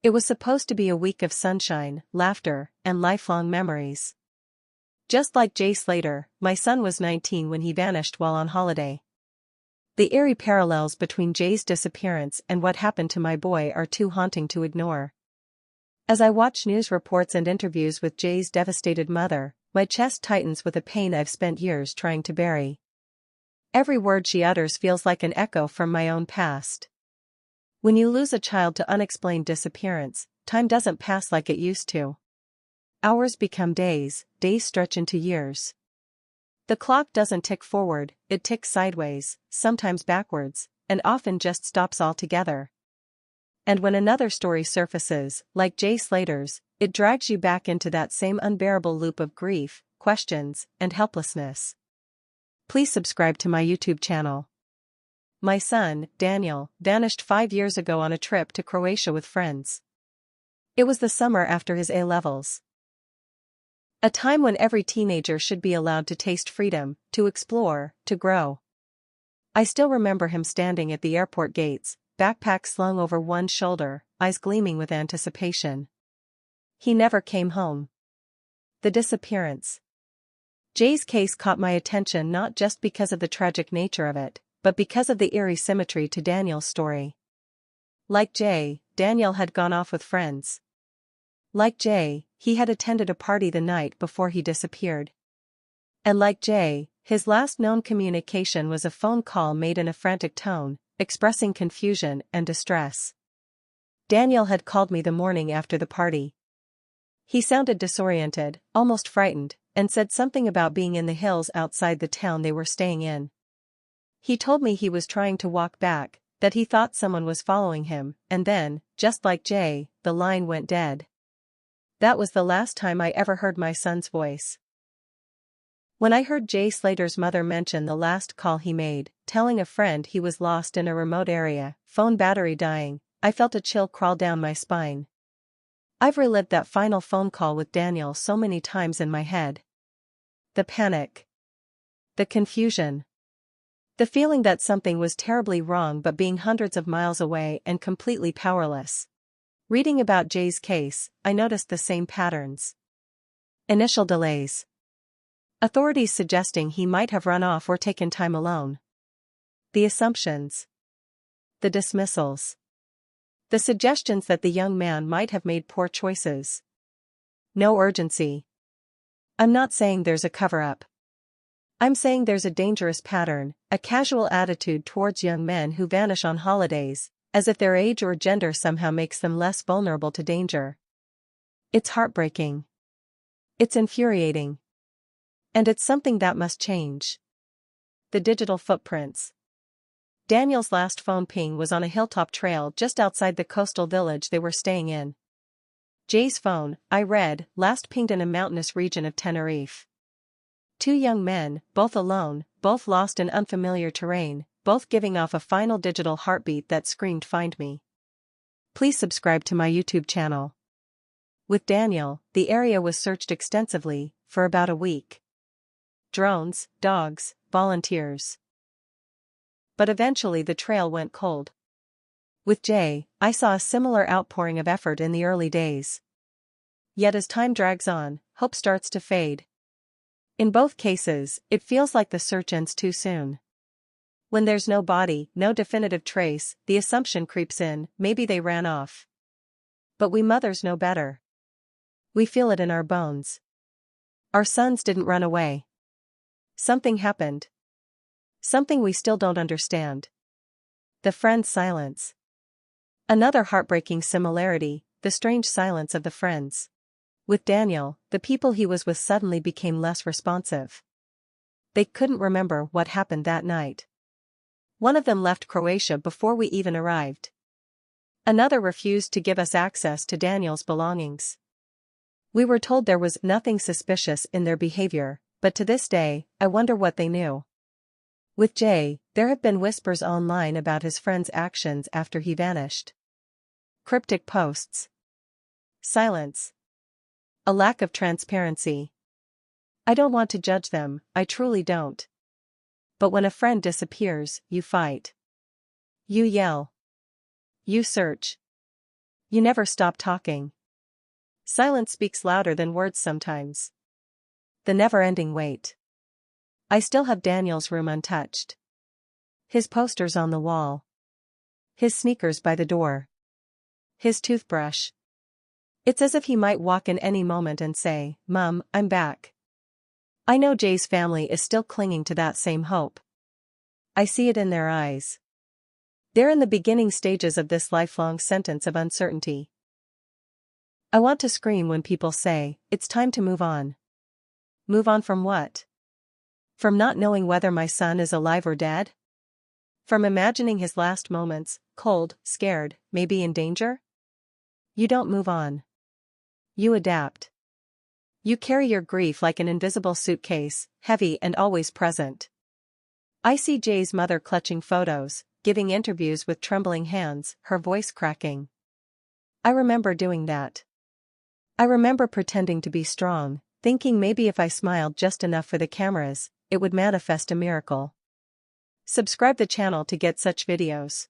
It was supposed to be a week of sunshine, laughter, and lifelong memories. Just like Jay Slater, my son was 19 when he vanished while on holiday. The eerie parallels between Jay's disappearance and what happened to my boy are too haunting to ignore. As I watch news reports and interviews with Jay's devastated mother, my chest tightens with a pain I've spent years trying to bury. Every word she utters feels like an echo from my own past. When you lose a child to unexplained disappearance, time doesn't pass like it used to. Hours become days, days stretch into years. The clock doesn't tick forward, it ticks sideways, sometimes backwards, and often just stops altogether. And when another story surfaces, like Jay Slater's, it drags you back into that same unbearable loop of grief, questions, and helplessness. Please subscribe to my YouTube channel. My son, Daniel, vanished 5 years ago on a trip to Croatia with friends. It was the summer after his A-levels. A time when every teenager should be allowed to taste freedom, to explore, to grow. I still remember him standing at the airport gates, backpack slung over one shoulder, eyes gleaming with anticipation. He never came home. The disappearance. Jay's case caught my attention not just because of the tragic nature of it, but because of the eerie symmetry to Daniel's story. Like Jay, Daniel had gone off with friends. Like Jay, he had attended a party the night before he disappeared. And like Jay, his last known communication was a phone call made in a frantic tone, expressing confusion and distress. Daniel had called me the morning after the party. He sounded disoriented, almost frightened, and said something about being in the hills outside the town they were staying in. He told me he was trying to walk back, that he thought someone was following him, and then, just like Jay, the line went dead. That was the last time I ever heard my son's voice. When I heard Jay Slater's mother mention the last call he made, telling a friend he was lost in a remote area, phone battery dying, I felt a chill crawl down my spine. I've relived that final phone call with Daniel so many times in my head. The panic. The confusion. The feeling that something was terribly wrong but being hundreds of miles away and completely powerless. Reading about Jay's case, I noticed the same patterns. Initial delays. Authorities suggesting he might have run off or taken time alone. The assumptions. The dismissals. The suggestions that the young man might have made poor choices. No urgency. I'm not saying there's a cover-up. I'm saying there's a dangerous pattern, a casual attitude towards young men who vanish on holidays, as if their age or gender somehow makes them less vulnerable to danger. It's heartbreaking. It's infuriating. And it's something that must change. The digital footprints. Daniel's last phone ping was on a hilltop trail just outside the coastal village they were staying in. Jay's phone, I read, last pinged in a mountainous region of Tenerife. 2 young men, both alone, both lost in unfamiliar terrain, both giving off a final digital heartbeat that screamed "Find me." Please subscribe to my YouTube channel. With Daniel, the area was searched extensively, for about a week. Drones, dogs, volunteers. But eventually the trail went cold. With Jay, I saw a similar outpouring of effort in the early days. Yet as time drags on, hope starts to fade. In both cases, it feels like the search ends too soon. When there's no body, no definitive trace, the assumption creeps in, maybe they ran off. But we mothers know better. We feel it in our bones. Our sons didn't run away. Something happened. Something we still don't understand. The friend's silence. Another heartbreaking similarity, the strange silence of the friends. With Daniel, the people he was with suddenly became less responsive. They couldn't remember what happened that night. One of them left Croatia before we even arrived. Another refused to give us access to Daniel's belongings. We were told there was nothing suspicious in their behavior, but to this day, I wonder what they knew. With Jay, there have been whispers online about his friend's actions after he vanished. Cryptic posts. Silence. A lack of transparency. I don't want to judge them, I truly don't. But when a friend disappears, you fight. You yell. You search. You never stop talking. Silence speaks louder than words sometimes. The never-ending wait. I still have Daniel's room untouched. His posters on the wall. His sneakers by the door. His toothbrush. It's as if he might walk in any moment and say, "Mom, I'm back." I know Jay's family is still clinging to that same hope. I see it in their eyes. They're in the beginning stages of this lifelong sentence of uncertainty. I want to scream when people say, "It's time to move on." Move on from what? From not knowing whether my son is alive or dead? From imagining his last moments, cold, scared, maybe in danger? You don't move on. You adapt. You carry your grief like an invisible suitcase, heavy and always present. I see Jay's mother clutching photos, giving interviews with trembling hands, her voice cracking. I remember doing that. I remember pretending to be strong, thinking maybe if I smiled just enough for the cameras, it would manifest a miracle. Subscribe the channel to get such videos.